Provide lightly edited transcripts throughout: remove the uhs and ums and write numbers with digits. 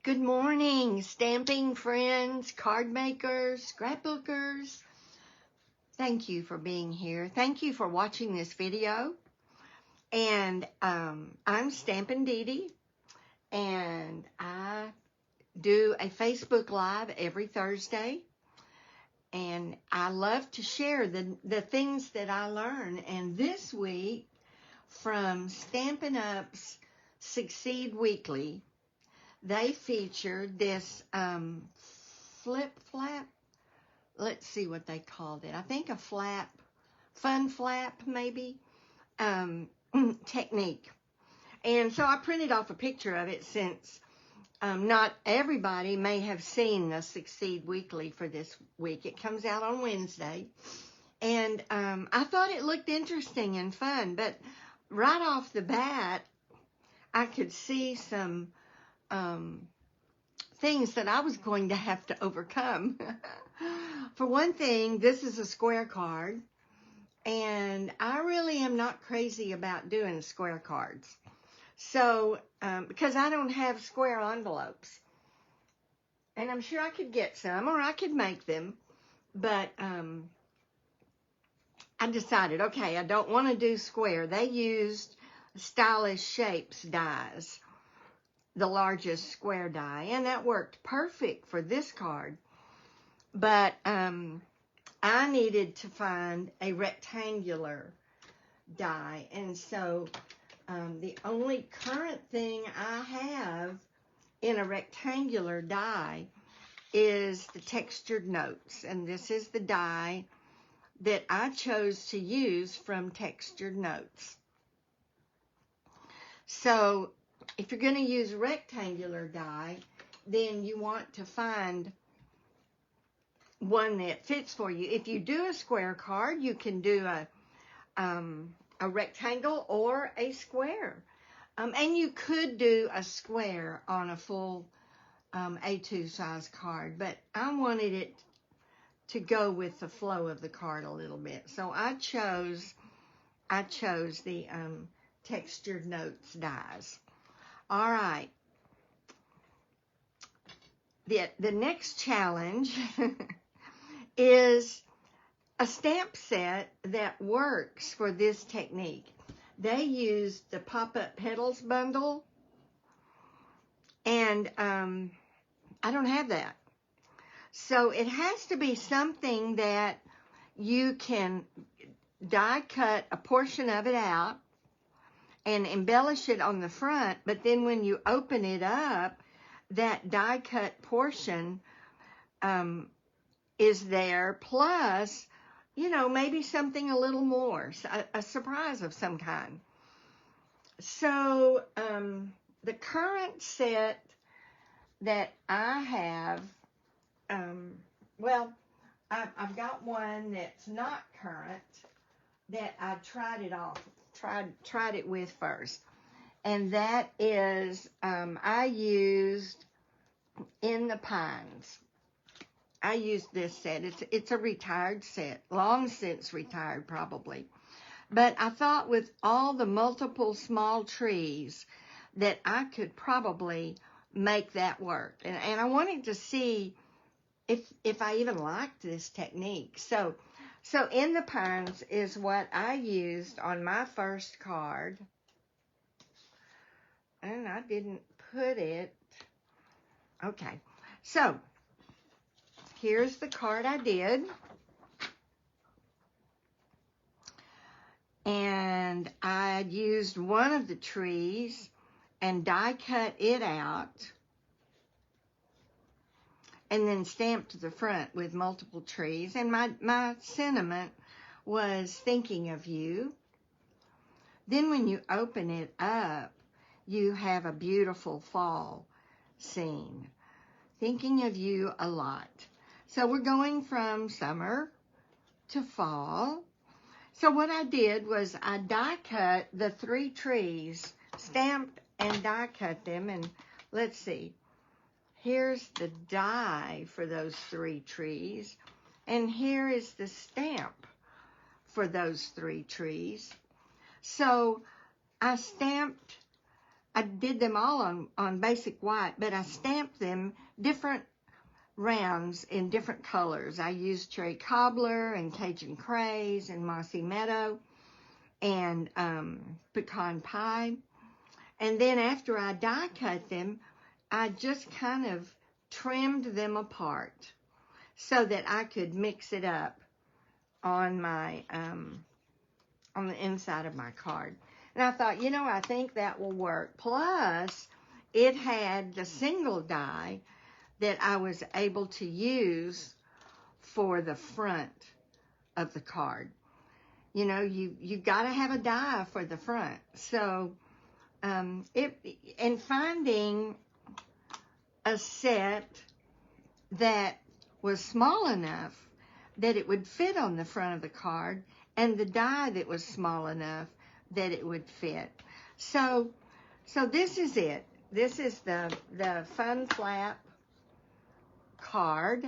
Good morning, stamping friends, card makers, scrapbookers. Thank you for being here. Thank you for watching this video. And I'm Stampin' Dee Dee, and I do a Facebook Live every Thursday. And I love to share the things that I learn. And this week, from Stampin' Up's Succeed Weekly, they featured this flip-flap, let's see what they called it. I think a flap, fun flap maybe, technique. And so I printed off a picture of it since not everybody may have seen the Succeed Weekly for this week. It comes out on Wednesday. And I thought it looked interesting and fun, but right off the bat, I could see some things that I was going to have to overcome. For one thing, this is a square card, and I really am not crazy about doing square cards. So, because I don't have square envelopes, and I'm sure I could get some, or I could make them, but I decided, okay, I don't want to do square. They used Stylish Shapes dies, the largest square die, and that worked perfect for this card. But I needed to find a rectangular die, and so the only current thing I have in a rectangular die is the Textured Notes, and this is the die that I chose to use from Textured Notes. So if you're going to use a rectangular die, then you want to find one that fits for you. If you do a square card, you can do a rectangle or a square. And you could do a square on a full A2 size card, but I wanted it to go with the flow of the card a little bit. So I chose the Textured Notes dies. All right. The next challenge is a stamp set that works for this technique. They used the Pop-Up Petals bundle, and I don't have that. So it has to be something that you can die cut a portion of it out and embellish it on the front, but then when you open it up, that die cut portion is there, plus, you know, maybe something a little more, a surprise of some kind. So the current set that I have, well, I've got one that's not current that I tried it with first, and that is I used In the Pines. I used this set. It's a retired set, long since retired probably, but I thought with all the multiple small trees that I could probably make that work, and I wanted to see if I even liked this technique. So In the Pines is what I used on my first card. And I didn't put it. Okay. So here's the card I did. And I used one of the trees and die cut it out, and then stamped the front with multiple trees. And my sentiment was thinking of you. Then when you open it up, you have a beautiful fall scene. Thinking of you a lot. So we're going from summer to fall. So what I did was I die cut the 3 trees, stamped and die cut them, and let's see. Here's the die for those 3 trees, and here is the stamp for those 3 trees. So I stamped I did them all on basic white, but I stamped them different rounds in different colors. I used cherry cobbler and Cajun craze and mossy meadow and pecan pie. And then after I die cut them, I just kind of trimmed them apart so that I could mix it up on my on the inside of my card. And I thought, you know, I think that will work. Plus, it had the single die that I was able to use for the front of the card. You know, you got to have a die for the front. So, and finding a set that was small enough that it would fit on the front of the card, and the die that was small enough that it would fit. So this is it. This is the Fun Flap card.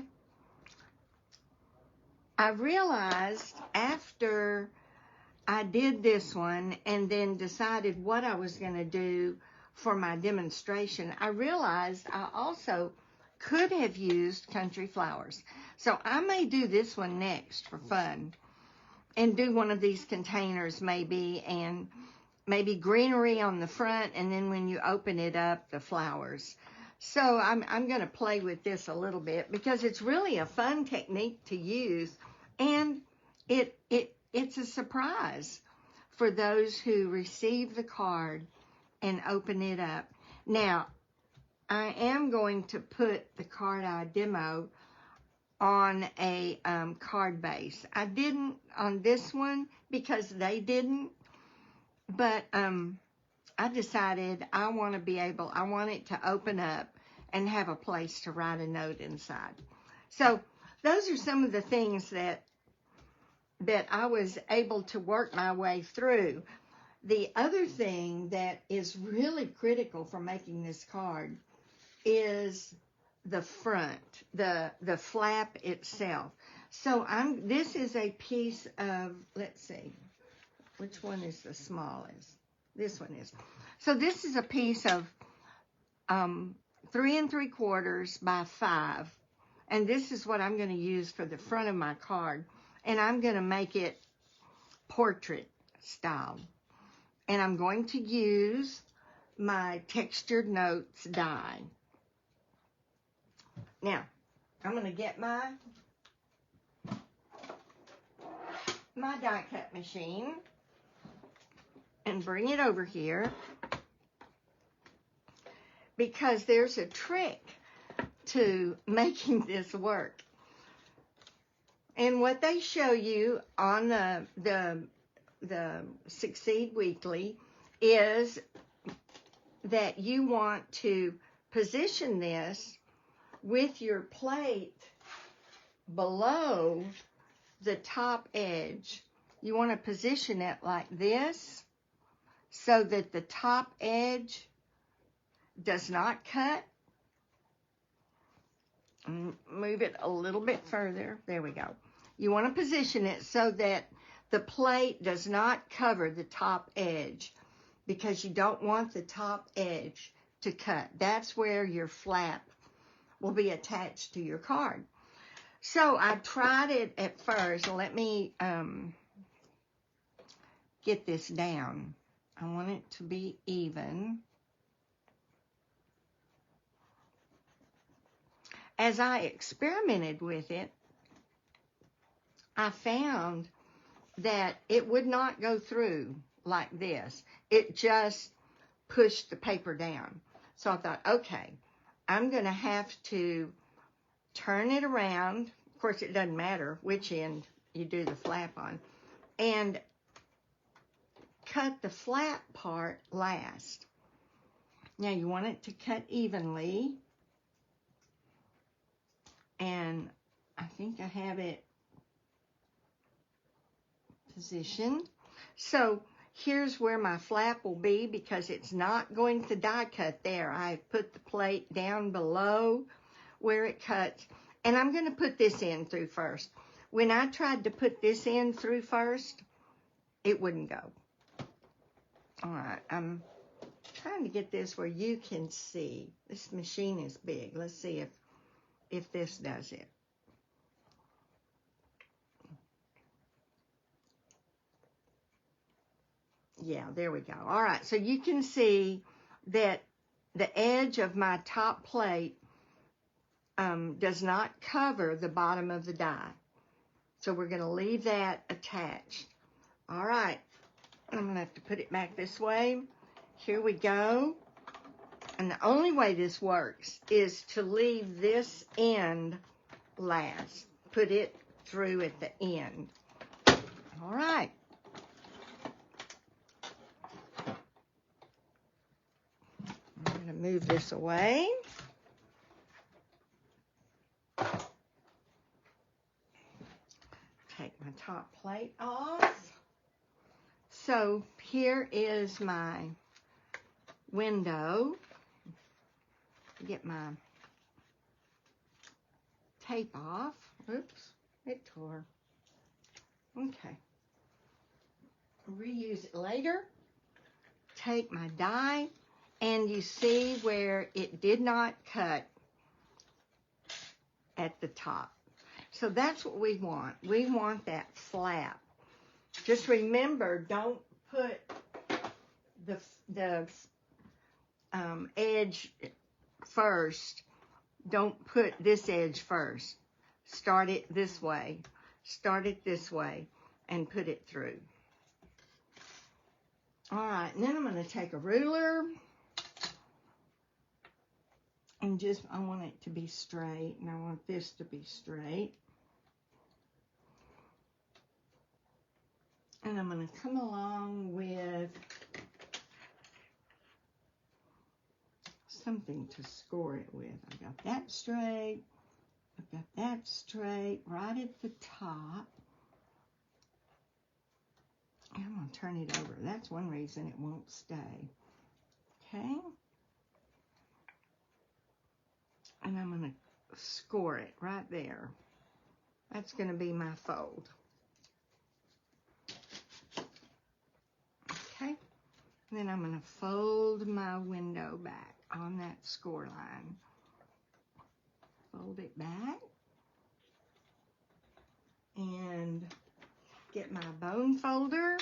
I realized after I did this one and then decided what I was going to do for my demonstration, I realized I also could have used country flowers. So I may do this one next for fun and do one of these containers maybe, and maybe greenery on the front, and then when you open it up, the flowers. So I'm going to play with this a little bit because it's really a fun technique to use, and it's a surprise for those who receive the card and open it up. Now, I am going to put the card I demo on a card base. I didn't on this one because they didn't, but I decided I want it to open up and have a place to write a note inside. So those are some of the things that I was able to work my way through. The other thing that is really critical for making this card is the front, the flap itself. So this is a piece of, let's see, which one is the smallest? This one is. So this is a piece of 3 3/4 by 5, and this is what I'm going to use for the front of my card, and I'm going to make it portrait style, and I'm going to use my Textured Notes die. Now, I'm going to get my die cut machine and bring it over here, because there's a trick to making this work. And what they show you on the Succeed Weekly is that you want to position this with your plate below the top edge. You want to position it like this so that the top edge does not cut. Move it a little bit further. There we go. You want to position it so that the plate does not cover the top edge, because you don't want the top edge to cut. That's where your flap will be attached to your card. So I tried it at first. Let me get this down. I want it to be even. As I experimented with it, I found that it would not go through like this. It just pushed the paper down. So I thought, okay, I'm going to have to turn it around. Of course, it doesn't matter which end you do the flap on. And cut the flap part last. Now, you want it to cut evenly. And I think I have it positioned. So here's where my flap will be, because it's not going to die cut there. I put the plate down below where it cuts, and I'm going to put this in through first. When I tried to put this in through first, it wouldn't go. All right, I'm trying to get this where you can see. This machine is big. Let's see if this does it. Yeah, there we go. All right, so you can see that the edge of my top plate does not cover the bottom of the die. So we're going to leave that attached. All right, I'm going to have to put it back this way. Here we go. And the only way this works is to leave this end last. Put it through at the end. All right. I'm going to move this away. Take my top plate off. So here is my window. Get my tape off. Oops, it tore. Okay. Reuse it later. Take my die, and you see where it did not cut at the top. So that's what we want. We want that flap. Just remember, don't put the edge first. Don't put this edge first. Start it this way. Start it this way and put it through. All right, and then I'm going to take a ruler and I want it to be straight, and I want this to be straight. And I'm going to come along with something to score it with. I've got that straight. I've got that straight right at the top. And I'm going to turn it over. That's one reason it won't stay. Okay. And I'm going to score it right there. That's going to be my fold. Okay. And then I'm going to fold my window back on that score line. Fold it back. And get my bone folder.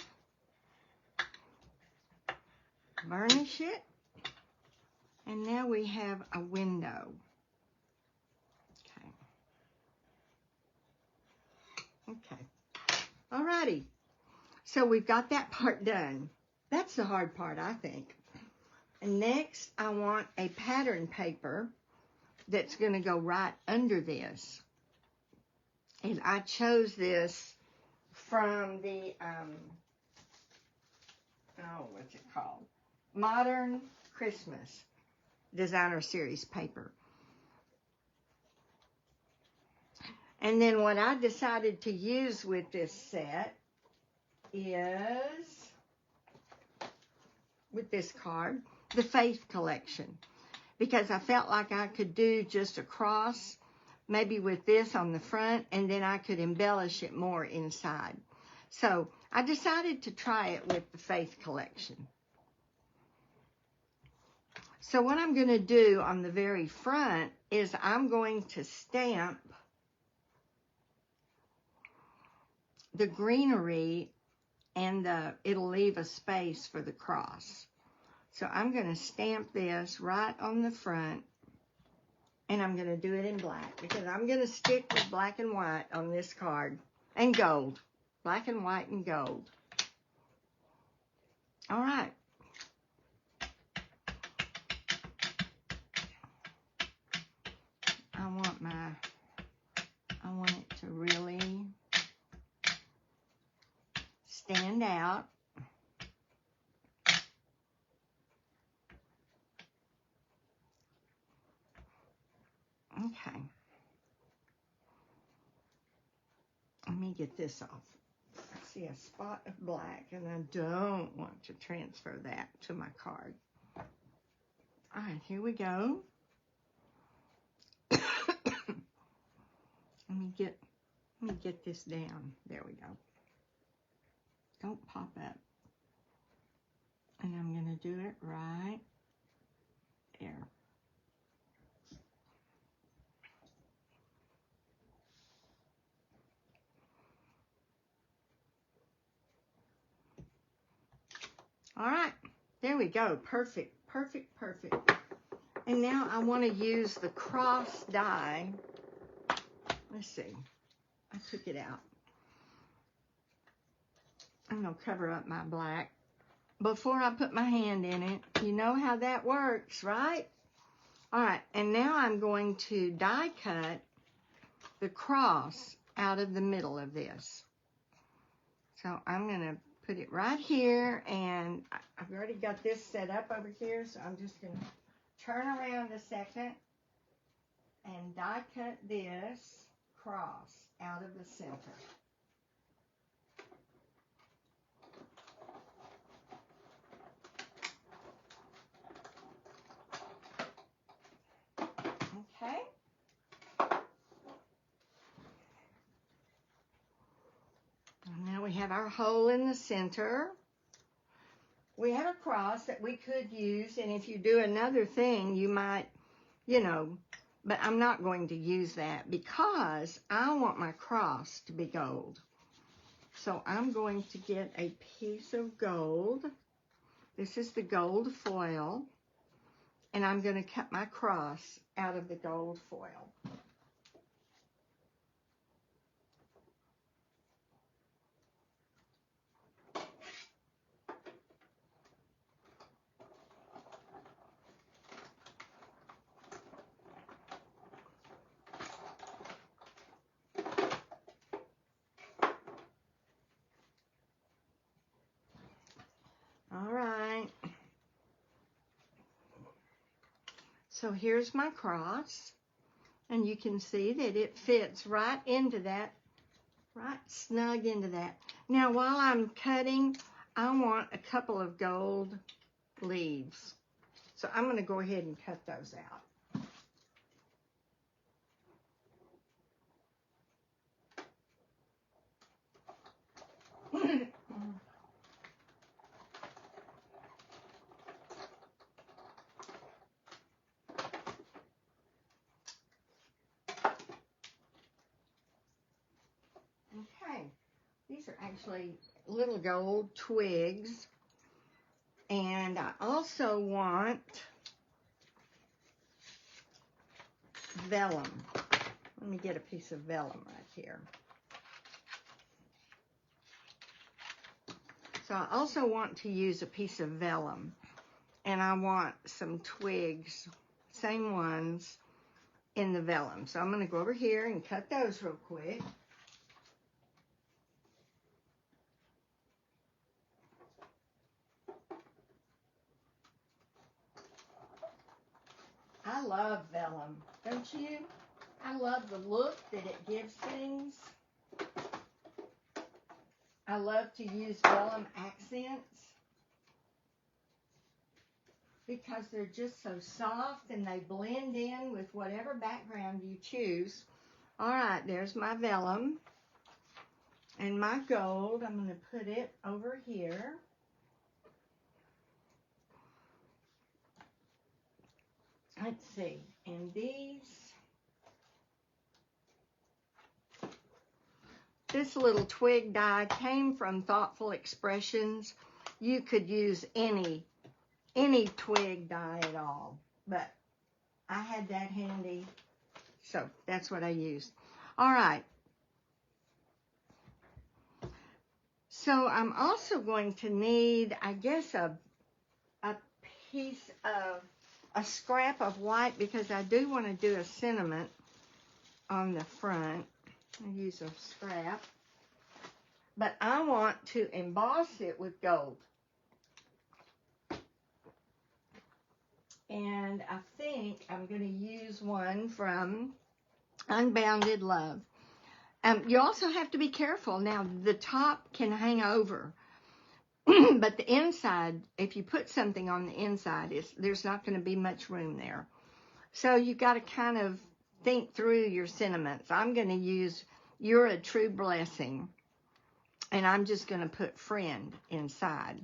Burnish it. And now we have a window. Okay. Alrighty. So we've got that part done. That's the hard part, I think. And next, I want a pattern paper that's going to go right under this. And I chose this from the, what's it called? Modern Christmas Designer Series paper. And then what I decided to use with this set is, with this card, the Faith Collection. Because I felt like I could do just a cross, maybe with this on the front, and then I could embellish it more inside. So I decided to try it with the Faith Collection. So what I'm going to do on the very front is I'm going to stamp the greenery, and it'll leave a space for the cross. So I'm going to stamp this right on the front, and I'm going to do it in black because I'm going to stick with black and white on this card, and gold. Black and white and gold. All right. I want it to really stand out. Okay. Let me get this off. I see a spot of black, and I don't want to transfer that to my card. All right, here we go. Let me get this down. There we go. Don't pop up. And I'm going going to do it right there. All right, there we go. Perfect, perfect, perfect. And now I want to use the cross die. Let's see. I took it out. I'm going to cover up my black before I put my hand in it. You know how that works, right? All right, and now I'm going to die cut the cross out of the middle of this. So I'm going to put it right here, and I've already got this set up over here, so I'm just going to turn around a second and die cut this cross out of the center. Okay. And now we have our hole in the center. We have a cross that we could use, and if you do another thing, you might, you know, but I'm not going to use that because I want my cross to be gold. So I'm going to get a piece of gold. This is the gold foil, and I'm going to cut my cross out of the gold foil. All right. So here's my cross, and you can see that it fits right into that, right snug into that. Now, while I'm cutting, I want a couple of gold leaves. So I'm going to go ahead and cut those out. Okay, these are actually little gold twigs, and I also want vellum. Let me get a piece of vellum right here. So I also want to use a piece of vellum, and I want some twigs, same ones, in the vellum. So I'm going to go over here and cut those real quick. I love vellum, don't you? I love the look that it gives things. I love to use vellum accents because they're just so soft and they blend in with whatever background you choose. All right, there's my vellum and my gold. I'm going to put it over here. Let's see, and this little twig die came from Thoughtful Expressions. You could use any twig die at all, but I had that handy, so that's what I used. All right. So I'm also going to need, I guess, a piece of, a scrap of white, because I do want to do a sentiment on the front. I use a scrap, but I want to emboss it with gold. And I think I'm going to use one from Unbounded Love. You also have to be careful. Now, the top can hang over, but the inside, if you put something on the inside, there's not going to be much room there. So you've got to kind of think through your sentiments. I'm going to use You're a True Blessing, and I'm just going to put Friend inside.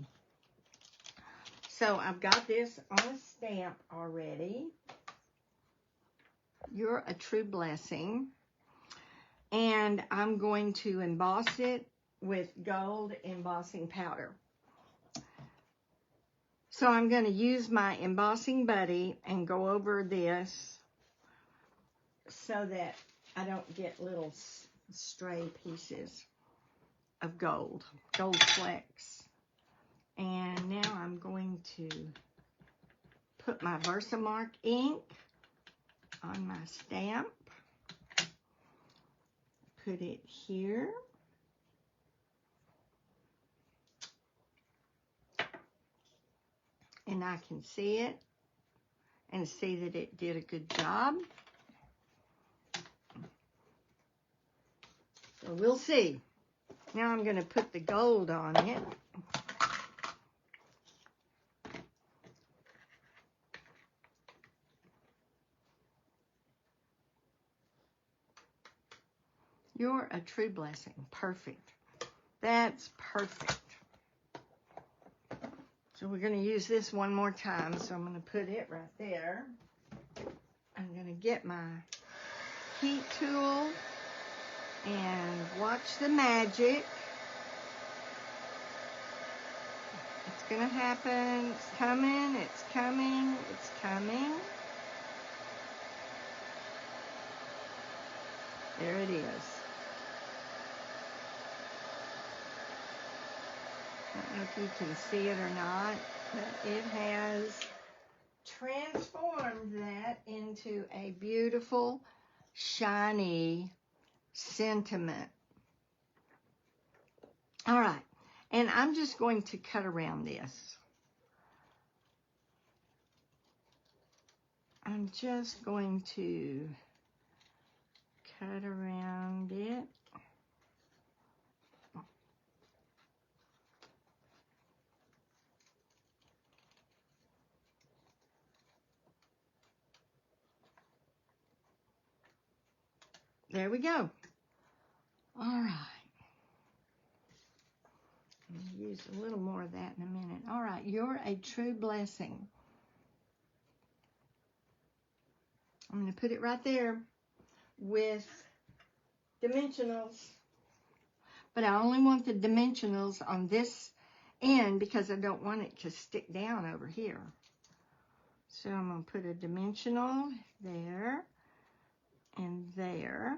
So I've got this on a stamp already. You're a True Blessing. And I'm going to emboss it with gold embossing powder. So I'm going to use my embossing buddy and go over this so that I don't get little stray pieces of gold flecks. And now I'm going to put my Versamark ink on my stamp. Put it here. And I can see it and see that it did a good job. So we'll see. Now I'm going to put the gold on it. You're a True Blessing. Perfect. That's perfect. So we're going to use this one more time. So I'm going to put it right there. I'm going to get my heat tool and watch the magic. It's going to happen. It's coming. It's coming. It's coming. There it is. I don't know if you can see it or not, but it has transformed that into a beautiful, shiny sentiment. All right, and I'm just going to cut around this. I'm just going to cut around it. There we go. All right. I'll use a little more of that in a minute. All right, you're a True Blessing. I'm going to put it right there with dimensionals. But I only want the dimensionals on this end because I don't want it to stick down over here. So I'm going to put a dimensional there and there.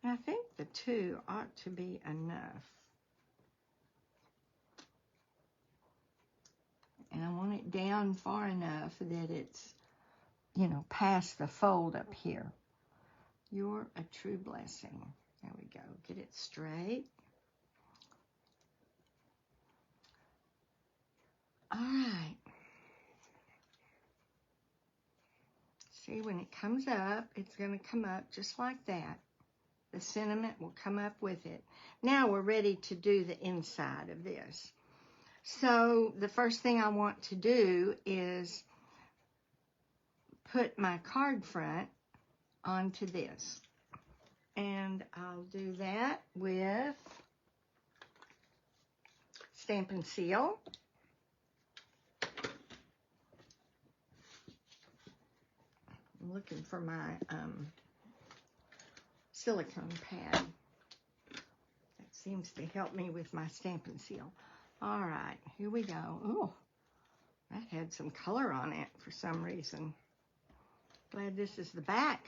And I think the two ought to be enough. And I want it down far enough that it's, you know, past the fold up here. You're a True Blessing. There we go. Get it straight. All right. See, when it comes up, it's going to come up just like that. The sentiment will come up with it. Now we're ready to do the inside of this. So the first thing I want to do is put my card front onto this. And I'll do that with Stampin' Seal. I'm looking for my silicone pad. That seems to help me with my Stampin' Seal. All right, here we go. Oh, that had some color on it for some reason. Glad this is the back.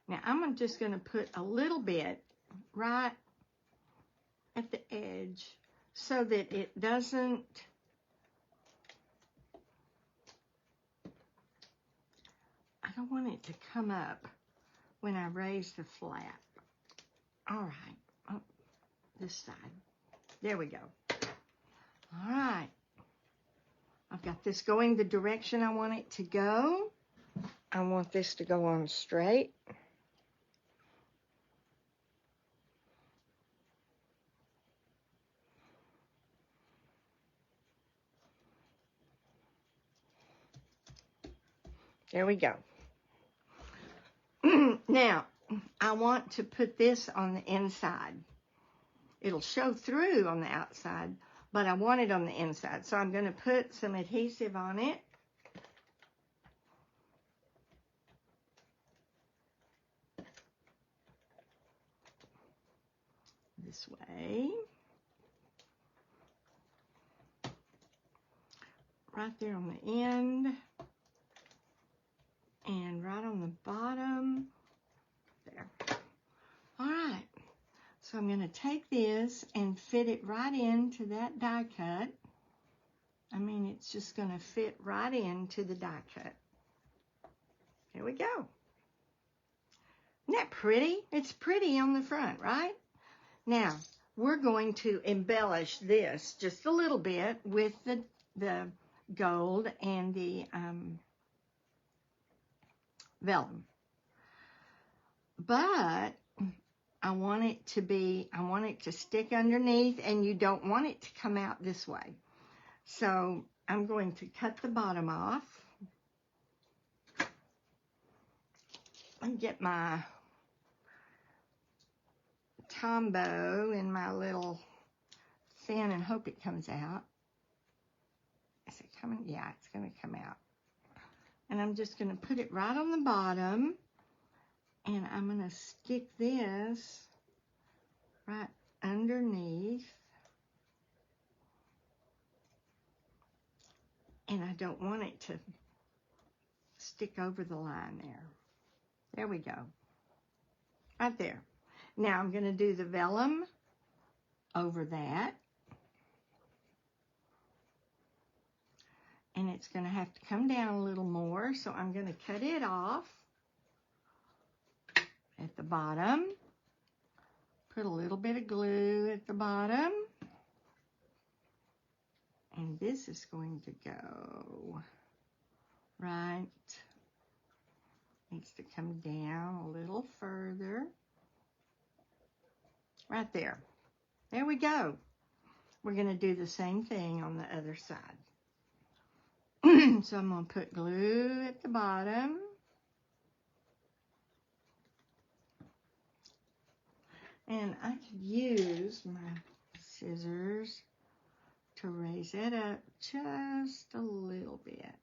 Now, I'm just going to put a little bit right at the edge so that it doesn't I don't want it to come up when I raise the flap. All right, oh, this side. There we go. All right. I've got this going the direction I want it to go. I want this to go on straight. There we go. Now, I want to put this on the inside. it'll show through on the outside, but I want it on the inside. So I'm going to put some adhesive on it. This way. Right there on the end. And right on the bottom. There. All right. So I'm going to take this and fit it right into that die cut. I mean, it's just going to fit right into the die cut. There we go. Isn't that pretty? It's pretty on the front, right? Now, we're going to embellish this just a little bit with the gold and the vellum. But I want it to stick underneath, and you don't want it to come out this way. So I'm going to cut the bottom off and get my Tombow in my little fin and hope it comes out. Is it coming? Yeah, it's going to come out. And I'm just going to put it right on the bottom, and I'm going to stick this right underneath. And I don't want it to stick over the line there. There we go. Right there. Now I'm going to do the vellum over that. And it's going to have to come down a little more, so I'm going to cut it off at the bottom. Put a little bit of glue at the bottom. And this is going to go right. Needs to come down a little further. Right there. There we go. We're going to do the same thing on the other side. So I'm going to put glue at the bottom. And I could use my scissors to raise it up just a little bit.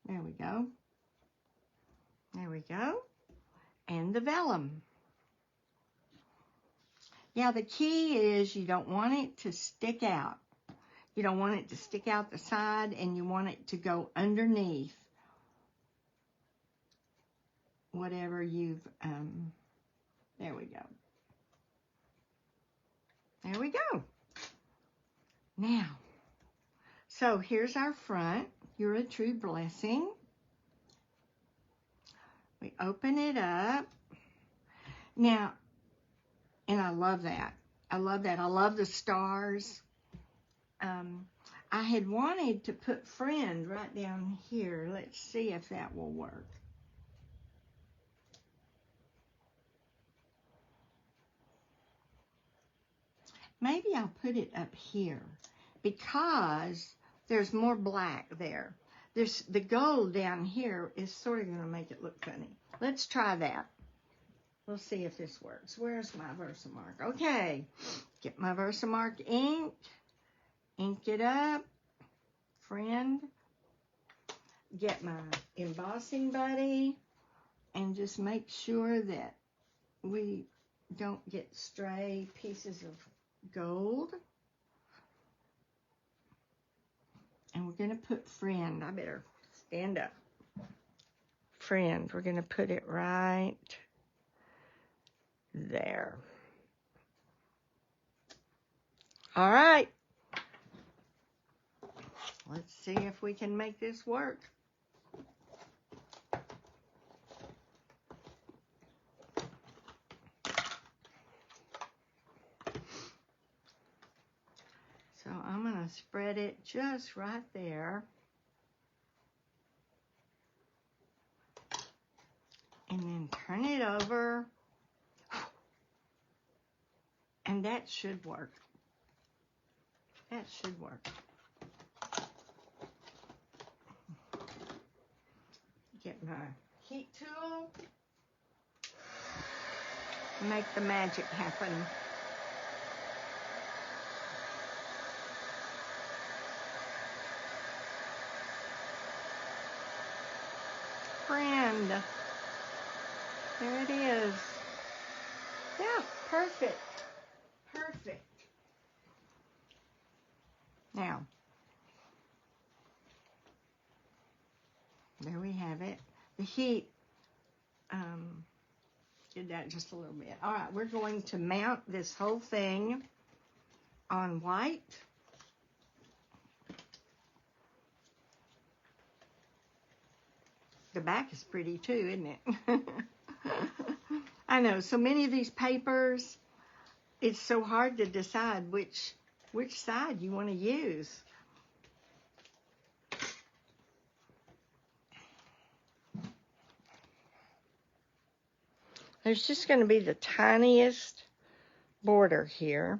There we go. There we go. And the vellum. Yeah, the key is you don't want it to stick out. You don't want it to stick out the side, and you want it to go underneath whatever you've, there we go. There we go. Now, so here's our front. You're a true blessing. We open it up. Now, and I love that. I love that. I love the stars. I had wanted to put friend right down here. Let's see if that will work. Maybe I'll put it up here because there's more black there. There's the gold down here is sort of going to make it look funny. Let's try that. We'll see if this works. Where's my Versamark? Okay, get my Versamark ink. Ink it up, friend, get my embossing buddy, and just make sure that we don't get stray pieces of gold. And we're going to put friend. I better stand up. Friend, we're going to put it right there. All right. Let's see if we can make this work. So I'm going to spread it just right there. And then turn it over. And that should work. That should work. Get my heat tool. make the magic happen. Friend. There it is. Yeah, perfect. Perfect. Now, there we have it. The heat did that just a little bit. All right, we're going to mount this whole thing on white. The back is pretty too, isn't it? I know, so many of these papers, it's so hard to decide which side you want to use. There's just going to be the tiniest border here.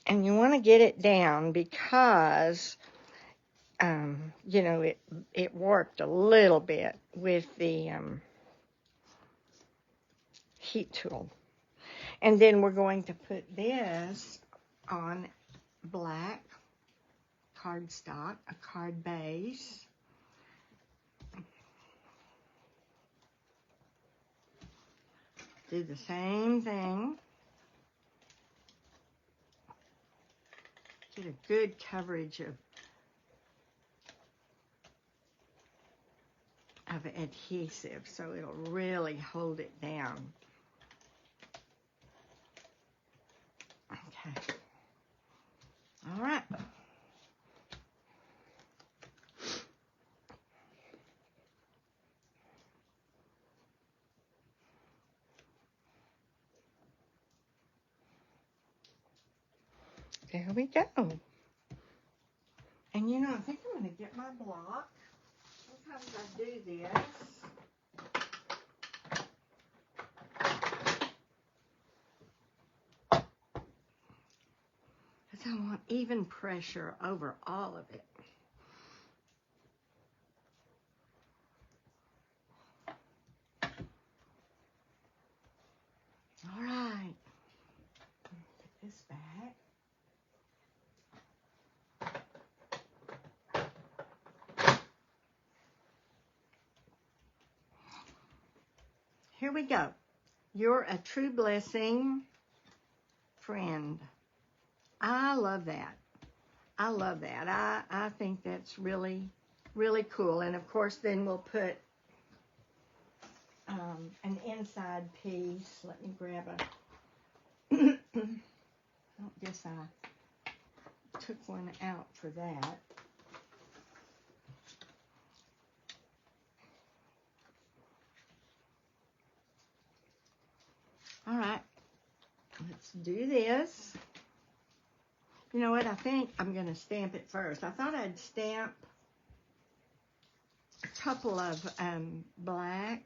And you want to get it down because, you know, it worked a little bit with the heat tool. And then we're going to put this on black cardstock, a card base. Do the same thing. Get a good coverage of adhesive so it'll really hold it down. Okay. All right. There we go. And you know, I think I'm going to get my block. Sometimes I do this. Because I want even pressure over all of it. All right. Put this back. Here we go. You're a true blessing, friend. I love that. I love that. I think that's really, really cool. And of course, then we'll put an inside piece. Let me grab a, I don't guess I took one out for that. All right, let's do this. You know what, I think I'm going to stamp it first. I thought I'd stamp a couple of black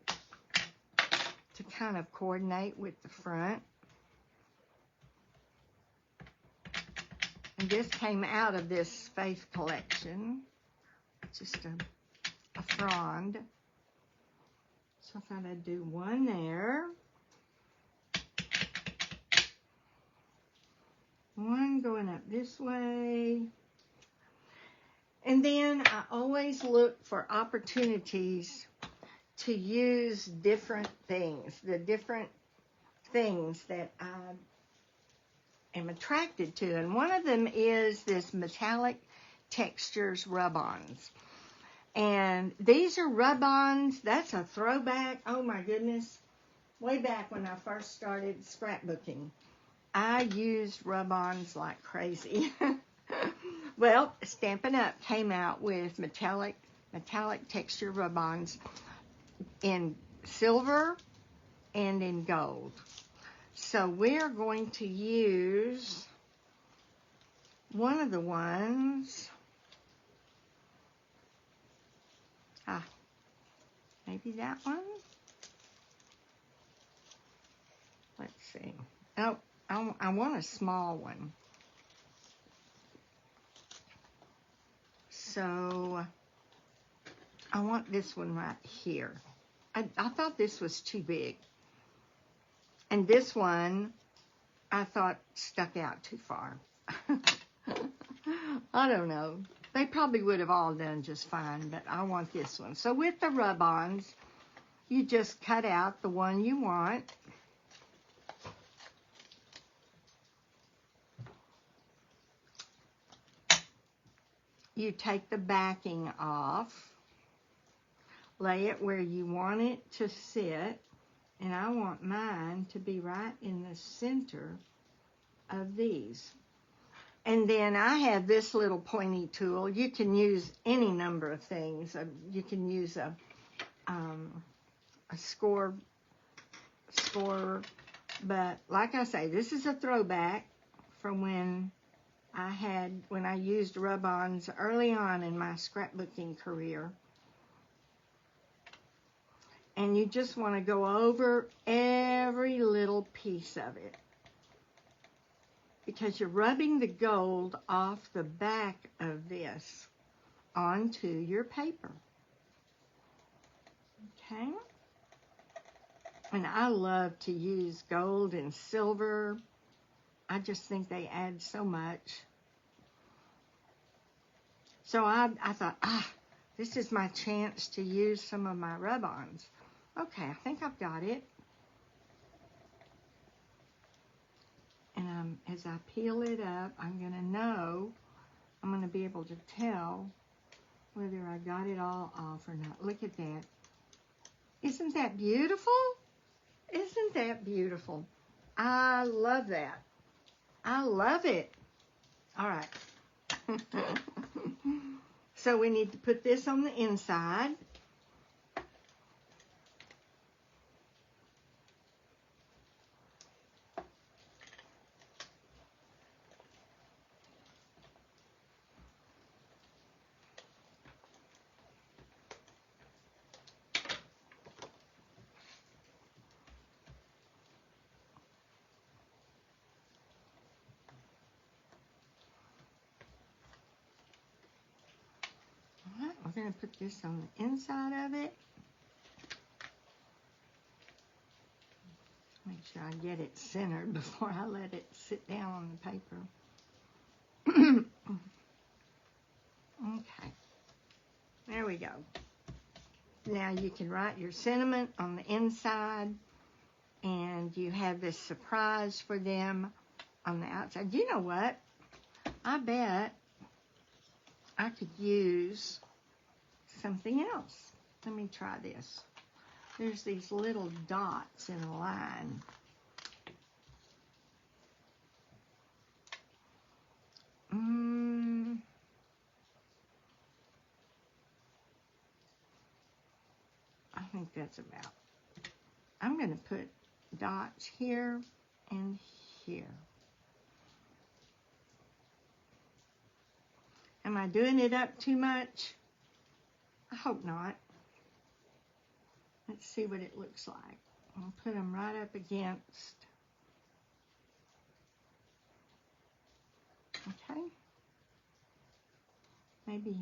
to kind of coordinate with the front. And this came out of this Faith collection, just a frond. So I thought I'd do one there. One going up this way. And then I always look for opportunities to use different things, the different things that I am attracted to. And one of them is this metallic textures rub-ons. And these are rub-ons. That's a throwback. Oh my goodness. Way back when I first started scrapbooking, I used rub-ons like crazy. Well, Stampin' Up! Came out with metallic texture rub-ons in silver and in gold. So we're going to use one of the ones. Maybe that one? Let's see. Oh, I want a small one. So I want this one right here. I thought this was too big. And this one, I thought stuck out too far. I don't know. They probably would have all done just fine, but I want this one. So with the rub-ons, you just cut out the one you want. You take the backing off, lay it where you want it to sit, and I want mine to be right in the center of these. And then I have this little pointy tool. You can use any number of things. You can use a score, but like I say, this is a throwback from when I used rub-ons early on in my scrapbooking career. And you just want to go over every little piece of it, because you're rubbing the gold off the back of this onto your paper. Okay? And I love to use gold and silver. I just think they add so much. So I thought, this is my chance to use some of my rub-ons. Okay, I think I've got it. And as I peel it up, I'm going to be able to tell whether I got it all off or not. Look at that. Isn't that beautiful? Isn't that beautiful? I love that. I love it. All right. So we need to put this on the inside. We're going to put this on the inside of it. Make sure I get it centered before I let it sit down on the paper. Okay. There we go. Now you can write your sentiment on the inside, and you have this surprise for them on the outside. You know what? I bet I could use something else. Let me try this. There's these little dots in a line. I think that's about. I'm going to put dots here and here. Am I doing it up too much? I hope not. Let's see what it looks like. I'll put them right up against. Okay. Maybe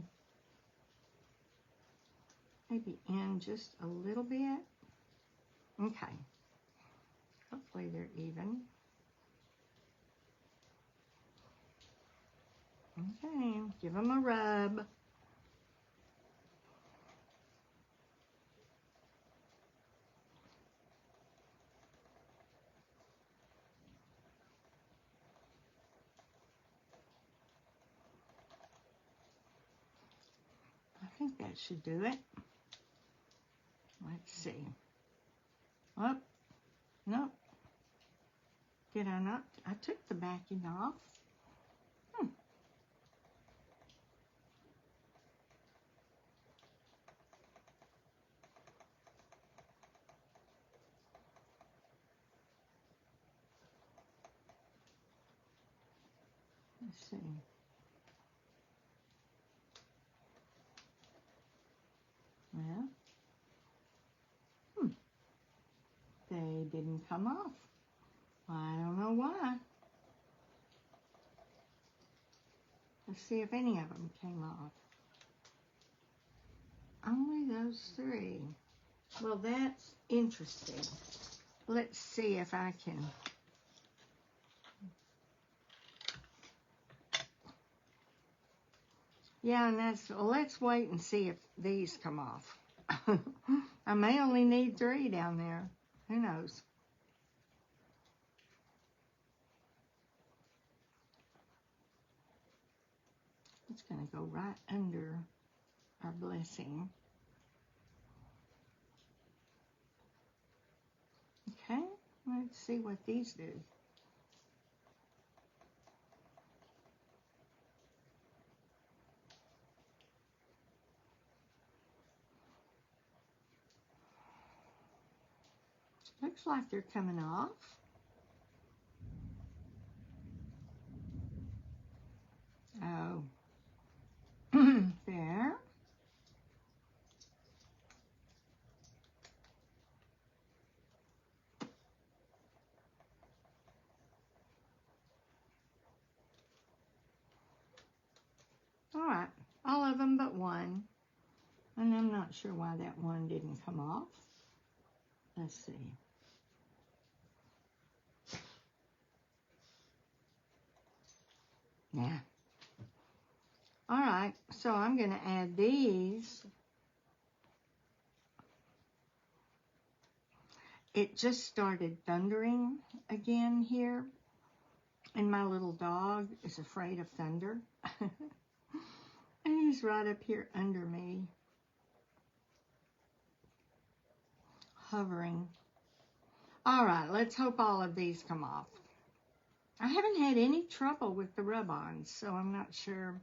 in just a little bit. Okay. Hopefully they're even. Okay, give them a rub. I think that should do it. Let's see. Oh, nope. Did I not? I took the backing off. Let's see. Well, they didn't come off. I don't know why. Let's see if any of them came off. Only those 3. Well, that's interesting. Let's see if I can. Yeah, and let's wait and see if these come off. I may only need 3 down there. Who knows? It's going to go right under our blessing. Okay, let's see what these do. Looks like they're coming off. Oh, there. All right, all of them but one. And I'm not sure why that one didn't come off. Let's see. Yeah. All right, so I'm going to add these. It just started thundering again here, and my little dog is afraid of thunder. And he's right up here under me, hovering. All right, let's hope all of these come off. I haven't had any trouble with the rub-ons, so I'm not sure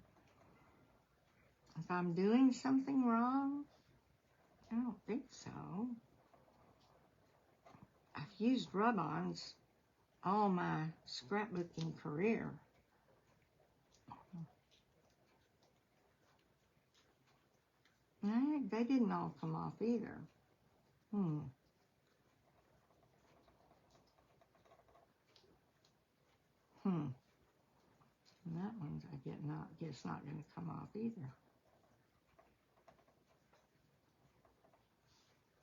if I'm doing something wrong. I don't think so. I've used rub-ons all my scrapbooking career. No, they didn't all come off either. And that one's, I guess not going to come off either.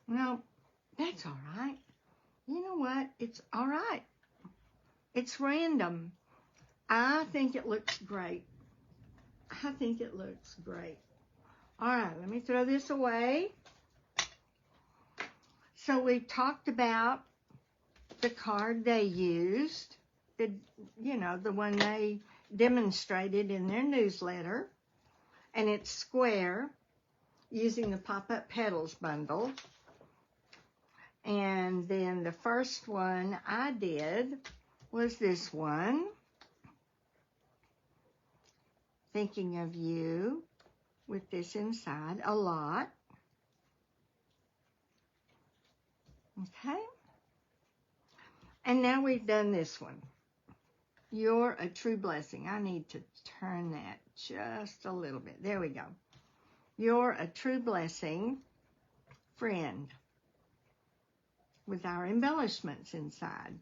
No, that's all right. You know what? It's all right. It's random. I think it looks great. I think it looks great. All right, let me throw this away. So we talked about the card they used, the one they demonstrated in their newsletter, and it's square, using the Pop-Up Petals bundle. And then the first one I did was this one, Thinking of You, with this inside, a lot. Okay. And now we've done this one. You're a True Blessing. I need to turn that just a little bit. There we go. You're a True Blessing, friend, with our embellishments inside.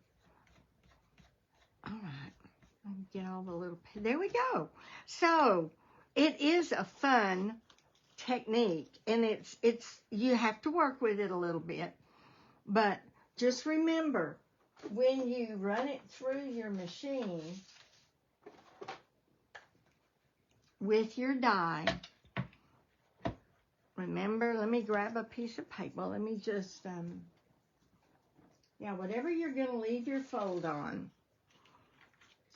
All right. Let me get all the little, there we go. So it is a fun technique, and it's you have to work with it a little bit, but just remember, when you run it through your machine with your die, remember, let me grab a piece of paper. Let me just, whatever you're going to leave your fold on,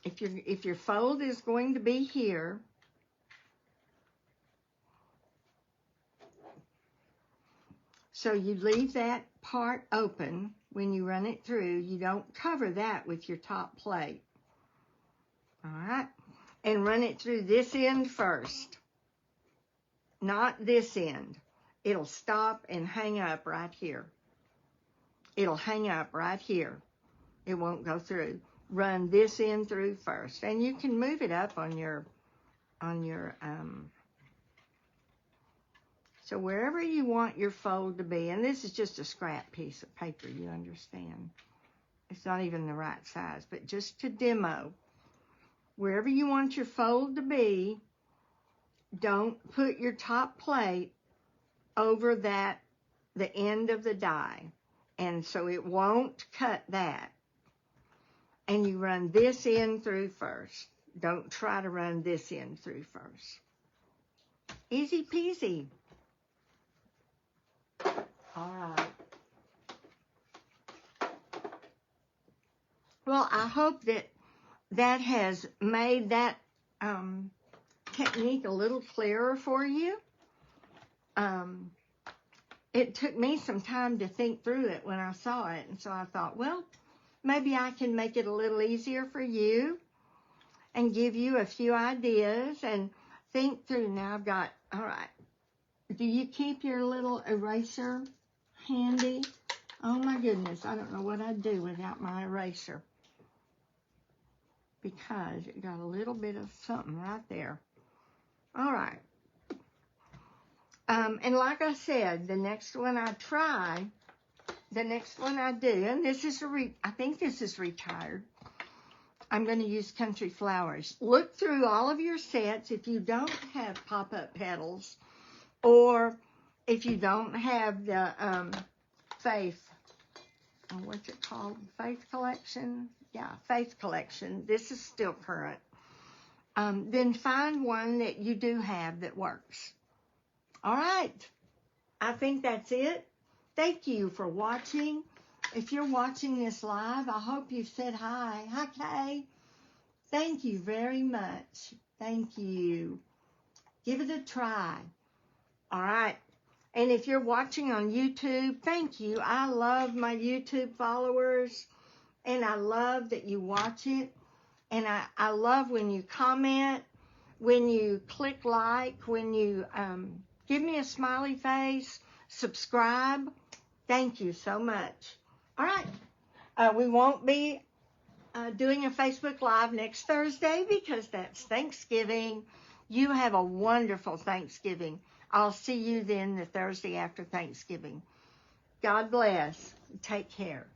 if your fold is going to be here, so you leave that part open when you run it through. You don't cover that with your top plate. All right? And run it through this end first, not this end. It'll stop and hang up right here. It'll hang up right here. It won't go through. Run this end through first. And you can move it up on your so wherever you want your fold to be, and this is just a scrap piece of paper, you understand. It's not even the right size, but just to demo, wherever you want your fold to be, don't put your top plate over the end of the die. And so it won't cut that. And you run this end through first. Don't try to run this end through first. Easy peasy. All right. Well, I hope that has made that technique a little clearer for you. It took me some time to think through it when I saw it, and so I thought, well, maybe I can make it a little easier for you and give you a few ideas and think through. Now I've got, all right, do you keep your little eraser handy? Oh my goodness, I don't know what I'd do without my eraser, because it got a little bit of something right there. All right. And like I said, the next one I try, the next one I do, and this is I think this is retired. I'm going to use Country Flowers. Look through all of your sets if you don't have pop-up petals, or if you don't have the Faith, what's it called? Faith Collection? Yeah, Faith Collection. This is still current. Then find one that you do have that works. All right. I think that's it. Thank you for watching. If you're watching this live, I hope you've said hi. Hi, Kay. Thank you very much. Thank you. Give it a try. All right. And if you're watching on YouTube, thank you. I love my YouTube followers, and I love that you watch it. And I love when you comment, when you click like, when you give me a smiley face, subscribe. Thank you so much. All right. We won't be doing a Facebook Live next Thursday because that's Thanksgiving. You have a wonderful Thanksgiving. I'll see you then the Thursday after Thanksgiving. God bless. Take care.